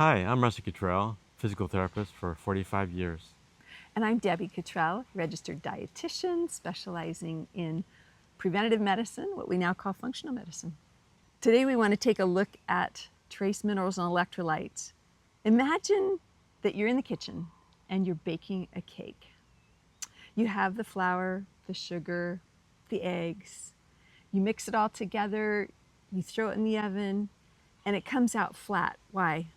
Hi, I'm Rusty Cottrell, physical therapist for 45 years. And I'm Debbie Cottrell, registered dietitian specializing in preventative medicine, what we now call functional medicine. Today we want to take a look at trace minerals and electrolytes. Imagine that you're in the kitchen and you're baking a cake. You have the flour, the sugar, the eggs. You mix it all together, you throw it in the oven, and it comes out flat. Why?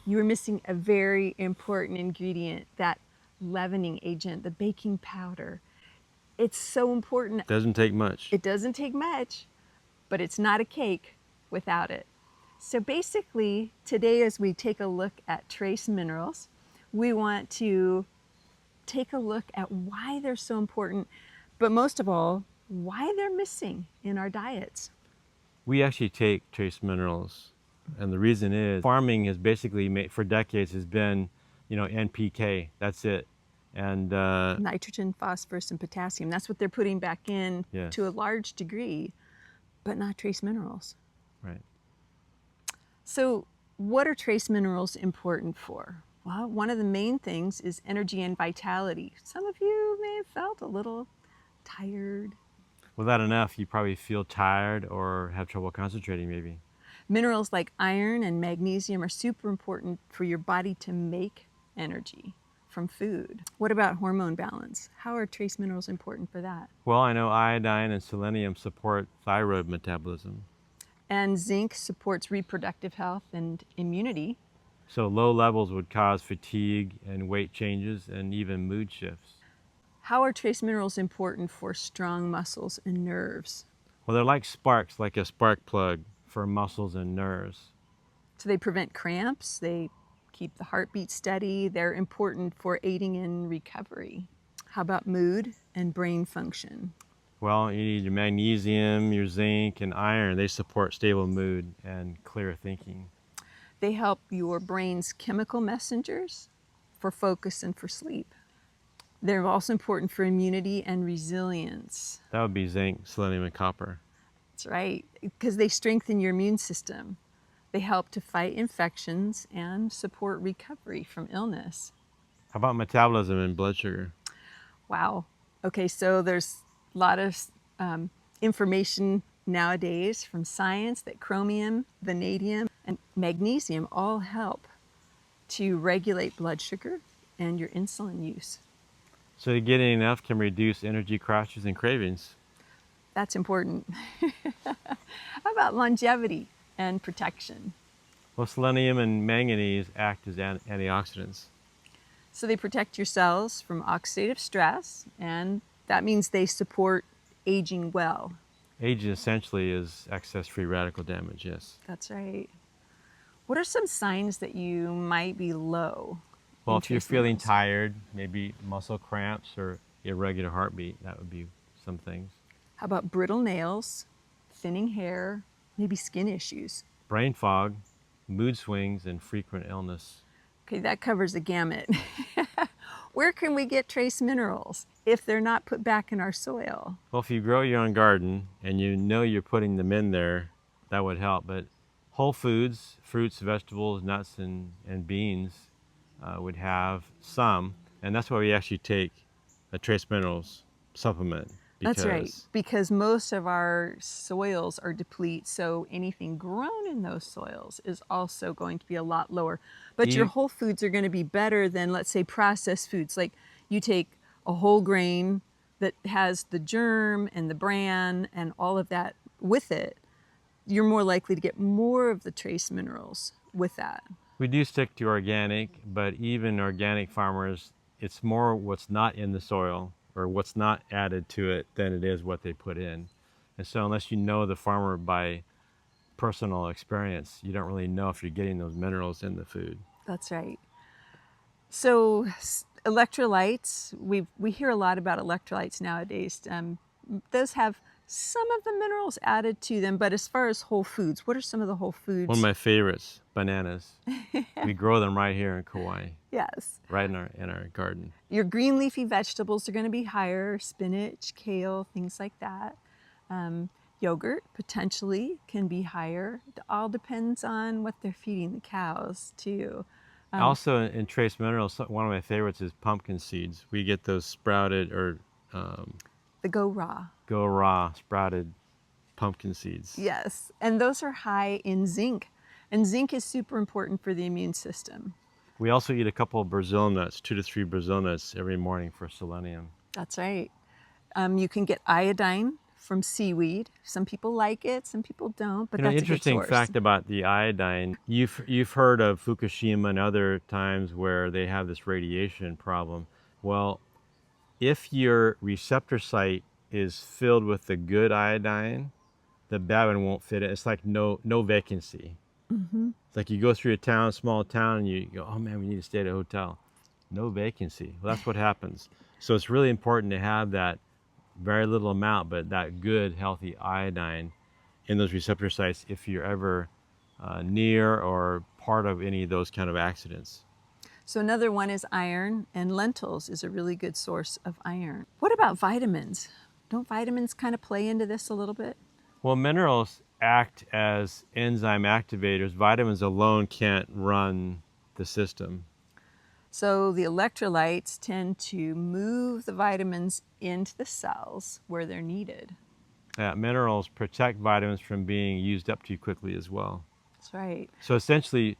You were missing a very important ingredient, that leavening agent, the baking powder. It's so important. Doesn't take much. It doesn't take much, but it's not a cake without it. So basically, today as we take a look at trace minerals, we want to take a look at why they're so important, but most of all, why they're missing in our diets. We actually take trace minerals, and the reason is farming has basically made, for decades has been, NPK, that's it. And Nitrogen, phosphorus, and potassium, that's what they're putting back in yes, to a large degree, but not trace minerals. right. So what are trace minerals important for? Well, one of the main things is energy and vitality. Some of you may have felt a little tired. Without enough, you probably feel tired or have trouble concentrating maybe. Minerals like iron and magnesium are super important for your body to make energy from food. What about hormone balance? How are trace minerals important for that? Well, I know iodine and selenium support thyroid metabolism. And zinc supports reproductive health and immunity. So low levels would cause fatigue and weight changes and even mood shifts. How are trace minerals important for strong muscles and nerves? Well, they're like sparks, like a spark plug for muscles and nerves. So they prevent cramps, they keep the heartbeat steady, they're important for aiding in recovery. How about mood and brain function? Well, you need your magnesium, your zinc, and iron. They support stable mood and clear thinking. They help your brain's chemical messengers for focus and for sleep. They're also important for immunity and resilience. That would be zinc, selenium, and copper. That's right, because they strengthen your immune system. They help to fight infections and support recovery from illness. How about metabolism and blood sugar? Wow. Okay, so there's a lot of information nowadays from science that chromium, vanadium, and magnesium all help to regulate blood sugar and your insulin use. So getting enough can reduce energy crashes and cravings. That's important. How about longevity and protection? Well, selenium and manganese act as antioxidants. So they protect your cells from oxidative stress, and that means they support aging well. Aging essentially is excess free radical damage, yes. That's right. What are some signs that you might be low? Well, in if you're trace feeling minerals? tired, maybe muscle cramps or irregular heartbeat, that would be some things. How about brittle nails, thinning hair, maybe skin issues? Brain fog, mood swings, and frequent illness. Okay, that covers the gamut. Where can we get trace minerals if they're not put back in our soil? Well, if you grow your own garden and you know you're putting them in there, that would help. But whole foods, fruits, vegetables, nuts, and beans would have some. And that's why we actually take a trace minerals supplement. That's right, because most of our soils are depleted, so anything grown in those soils is also going to be a lot lower. But your whole foods are going to be better than, let's say, processed foods. Like you take a whole grain that has the germ and the bran and all of that with it, you're more likely to get more of the trace minerals with that. We do stick to organic, but even organic farmers, it's more what's not in the soil or what's not added to it than it is what they put in. And so unless you know the farmer by personal experience, you don't really know if you're getting those minerals in the food. That's right. So electrolytes, we hear a lot about electrolytes nowadays. Those have some of the minerals added to them, but as far as whole foods, what are some of the whole foods? One of my favorites, bananas. We grow them right here in Kauai. Yes. Right in our garden. Your green leafy vegetables are going to be higher, spinach, kale, things like that. Yogurt potentially can be higher. It all depends on what they're feeding the cows too. Also in trace minerals, one of my favorites is pumpkin seeds. We get those sprouted or The go raw. go raw sprouted pumpkin seeds. Yes, and those are high in zinc. And zinc is super important for the immune system. We also eat a couple of Brazil nuts, 2 to 3 Brazil nuts every morning for selenium. That's right. You can get iodine from seaweed. Some people like it, some people don't, but You know, that's a good interesting source. fact about the iodine. You've heard of Fukushima and other times where they have this radiation problem. Well, if your receptor site is filled with the good iodine, the bad one won't fit it. It's like no vacancy. It's like you go through a town, small town, and you go, oh man, we need to stay at a hotel. No vacancy. Well, that's what happens. So it's really important to have that very little amount, but that good, healthy iodine in those receptor sites if you're ever near or part of any of those kind of accidents. So another one is iron, and lentils is a really good source of iron. What about vitamins? Don't vitamins kind of play into this a little bit? Well, minerals act as enzyme activators. Vitamins alone can't run the system. So the electrolytes tend to move the vitamins into the cells where they're needed. Minerals protect vitamins from being used up too quickly as well. That's right. So essentially,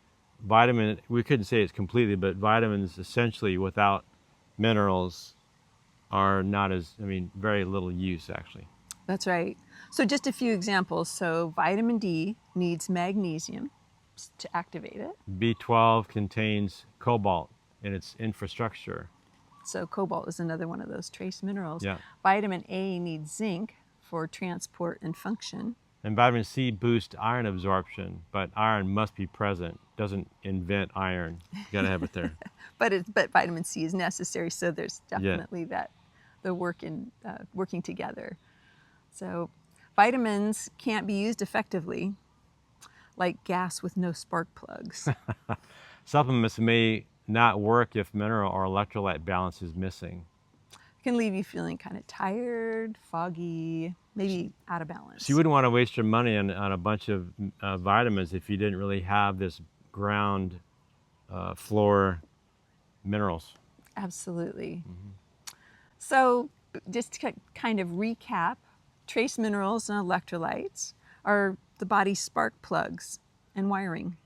we couldn't say it's completely, but vitamins essentially without minerals are not as, very little use actually. That's right. So just a few examples. So vitamin D needs magnesium to activate it. B12 contains cobalt in its infrastructure. So cobalt is another one of those trace minerals. Yeah. Vitamin A needs zinc for transport and function. And vitamin C boosts iron absorption, but iron must be present. Doesn't invent iron. You gotta have it there. But vitamin C is necessary, so there's definitely the working together. So vitamins can't be used effectively like gas with no spark plugs. Supplements may not work if mineral or electrolyte balance is missing. It can leave you feeling kind of tired, foggy, maybe out of balance. So you wouldn't want to waste your money on a bunch of vitamins if you didn't really have this ground floor minerals. Absolutely. So just to kind of recap, trace minerals and electrolytes are the body's spark plugs and wiring.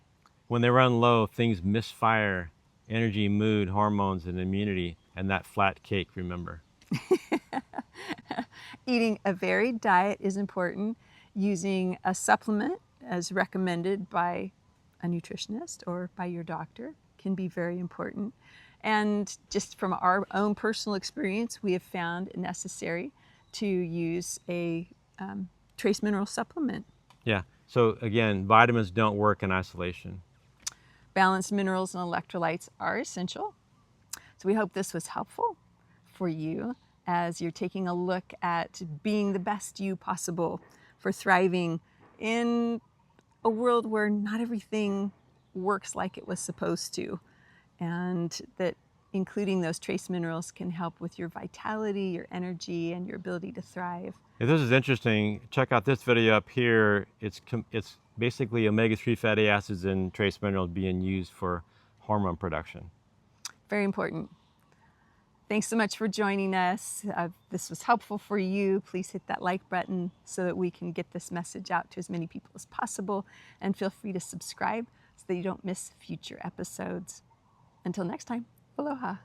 When they run low, things misfire: energy, mood, hormones, and immunity, and that flat cake, remember. Eating a varied diet is important. Using a supplement as recommended by a nutritionist or by your doctor can be very important. And just from our own personal experience, we have found it necessary to use a trace mineral supplement. Yeah, so again, vitamins don't work in isolation. Balanced minerals and electrolytes are essential. So we hope this was helpful for you as you're taking a look at being the best you possible for thriving in a world where not everything works like it was supposed to, and that including those trace minerals can help with your vitality, your energy, and your ability to thrive. If this is interesting, check out this video up here. It's basically omega-3 fatty acids and trace minerals being used for hormone production. Very important. Thanks so much for joining us. This was helpful for you. Please hit that like button so that we can get this message out to as many people as possible. And feel free to subscribe so that you don't miss future episodes. Until next time, aloha.